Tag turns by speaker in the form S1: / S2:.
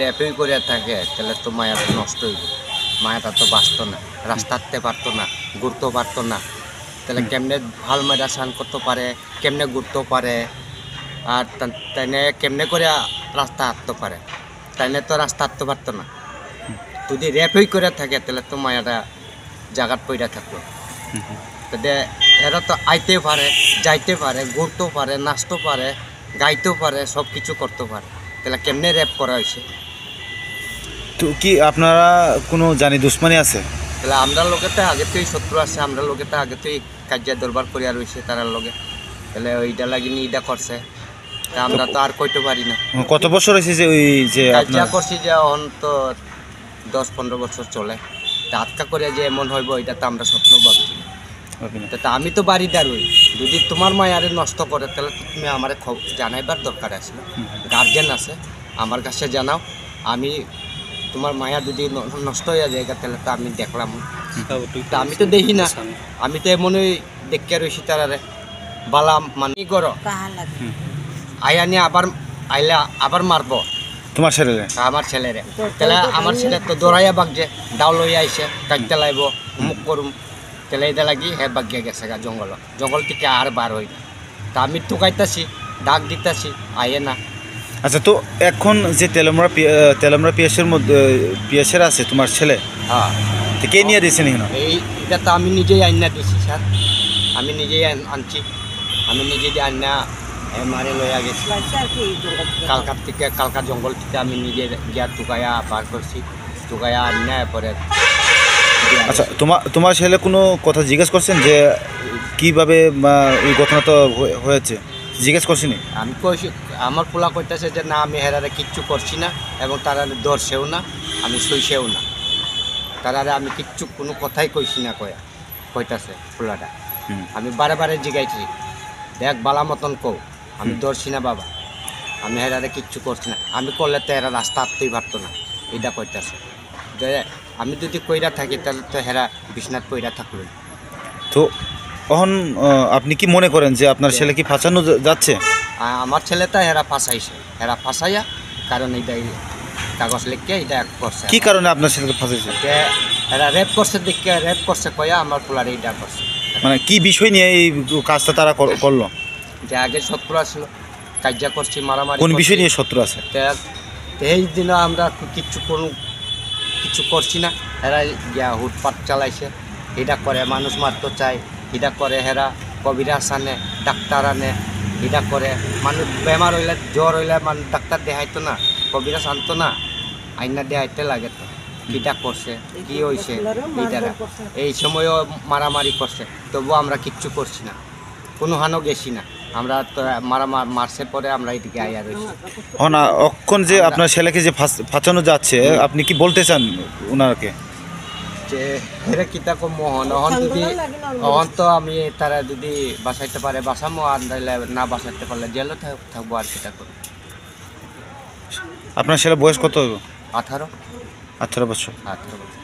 S1: র্যাপই করে থাকে তাহলে তো মায়াটা নষ্ট হইব, মায়াটা তো বাঁচত না, রাস্তা হাঁটতে পারতো না, ঘুরতেও পারতো না। তাহলে কেমনে ভাল মায়েরা স্নান করতে পারে, কেমনে ঘুরতেও পারে, আর তাইনে কেমনে করে রাস্তা হাঁটতে পারে, তাইলে তো রাস্তা হাঁটতে পারতো না। যদি র্যাপই করে থাকে তাহলে তো মায়াটা জায়গাত পইরা থাকলো। তাহলে এরা তো আইতে পারে, যাইতে পারে, ঘুরতেও পারে, নাচতেও পারে, গাইতেও পারে, সব কিছু করতে পারে, তাহলে কেমনে র্যাপ করা হয়েছে?
S2: তো কি আপনারা কোনো জানি দুশ্মনী আছে?
S1: তাহলে আমরা লোকে তো আগে তুই শত্রু আছে, আমরা লোকে তো আগে তুই কাজিয়া দরবার করিয়া রয়েছে তারার লগে, তাহলে ওইটা লাগিনি ইটা করছে, তা আমরা তো আর কইতে পারি না।
S2: কত বছর হয়েছে যে ওই যে
S1: কাজিয়া করছি যে এখন তো 10-15 বছর চলে, তা আটকা করিয়া যে এমন হইব এটা তো আমরা স্বপ্ন ভাবছি না। তা আমি তো বাড়িদার হই, যদি তোমার মায়ারে নষ্ট করে তাহলে তো তুমি আমার জানাইবার দরকার আছে, গার্জেন আছে, আমার কাছে জানাও। আমি তোমার মায়া যদি নষ্ট হয়ে যায় তাহলে তো আমি দেখলাম, তা আমি তো দেখি না, আমি তো এমনই দেখে রয়েছি তারারে বালাম মানে করো আয়া নিয়ে আবার আইলে আবার মারবো
S2: তোমার ছেলে?
S1: আমার ছেলেরে। তাহলে আমার ছেলে তো দৌড়াইয়া বাগছে, ডাউ লইয়া আইসে কাটতে লাইব, মুখ করুম, তাহলে এটা লাগি হে বাগিয়া গেছে গা জঙ্গল থেকে আর বার হই না। তা আমি টুকাইতাছি, ডাক দিতাছি, আইয়ে না।
S2: আচ্ছা, তো এখন যে তেলামরা পিয়াসের মধ্যে পিয়াসের আছে তোমার ছেলে,
S1: হ্যাঁ,
S2: তো কে নিয়ে দিয়েছেন এখানে?
S1: এটা তো আমি নিজেই আইনা দিছি স্যার, আমি নিজেই আনছি, আমি নিজেই আইনা মারে লইয়া গেছি কালকার থেকে, কালকা জঙ্গল থেকে আমি নিজে গিয়া টুকাইয়া বার করছি, টুকাইয়া আইনা পরে।
S2: আচ্ছা, তোমার ছেলে কোনো কথা জিজ্ঞেস করছেন যে কিভাবে এই ঘটনাটা হয়েছে? জিজ্ঞেস করছিনি?
S1: আমি কইছি, আমার পোলা কইতেছে যে না আমি হেরারে কিচ্ছু করছি না, এবং তারা ধরছেও না, আমি শুইছেও না, তারারে আমি কিচ্ছু কোনো কথাই কইছি না কইতাছে পোলাটা। আমি বারে বারে জিগাইছি, দেখ বালা মতন কও, আমি ধরছি না বাবা, আমি হেরারে কিচ্ছু করছি না, আমি করলে তো এরা রাস্তা হাঁটতেই পারতো না, এটা কইতাছে। যে আমি যদি কইরা থাকি তাহলে তো হেরা বিছনাথ কইরা থাকলো।
S2: তো এখন আপনি কি মনে করেন যে আপনার ছেলে কি ফাঁসানো যাচ্ছে?
S1: আমার ছেলে তো হেরা ফাঁসাইছে, হেরা ফাঁসাইয়া কারণ এইটাই কাগজ লিখকে এটা করছে।
S2: কি কারণে আপনার ছেলেকে ফাঁসাইছে?
S1: যে এরা রেপ করছে, দেখে রেপ করছে কয়া আমার পোলার এইটা করছে।
S2: মানে কি বিষয় নিয়ে এই কাজটা তারা করলো?
S1: যে আগে শত্রু আসলো, কাজিয়া করছি, মারামারি।
S2: কোন বিষয় নিয়ে শত্রু আছে?
S1: এই দিন আমরা কিছু করছি না, এরা গিয়া হুটপাট চালাইছে, এটা করে মানুষ মারতে চায়, এটা করে হেরা কবিরাজ আনে, ডাক্তার আনে, এটা করে মানুষ বেমার হইলে, জ্বর হইলে মানুষ ডাক্তার দেখাইতো না, কবিরাজ আনতো না, আইনা দেখাইতে লাগে। তো এটা করছে, কি হয়েছে এইটারা, এই সময়ও মারামারি করছে, তবুও আমরা কিচ্ছু করছি না, কোনো হানও গেছি না, আমরা তো মারছে পরে আমরা এদিকে আইয়া রয়েছি।
S2: অক্ষণ যে আপনার ছেলেকে যে ফাঁসানো যাচ্ছে, আপনি কি বলতে চান ওনাকে?
S1: যে হেরে কিতা কম মোহন অহন তো আমি তারা যদি বাঁচাইতে পারে বাঁচামো, আর না বাঁচাইতে পারলে জেলও থাকবো, আর কিতা করবো।
S2: আপনার ছেলে বয়স কত?
S1: 18
S2: 18 বছর।
S1: 18 বছর।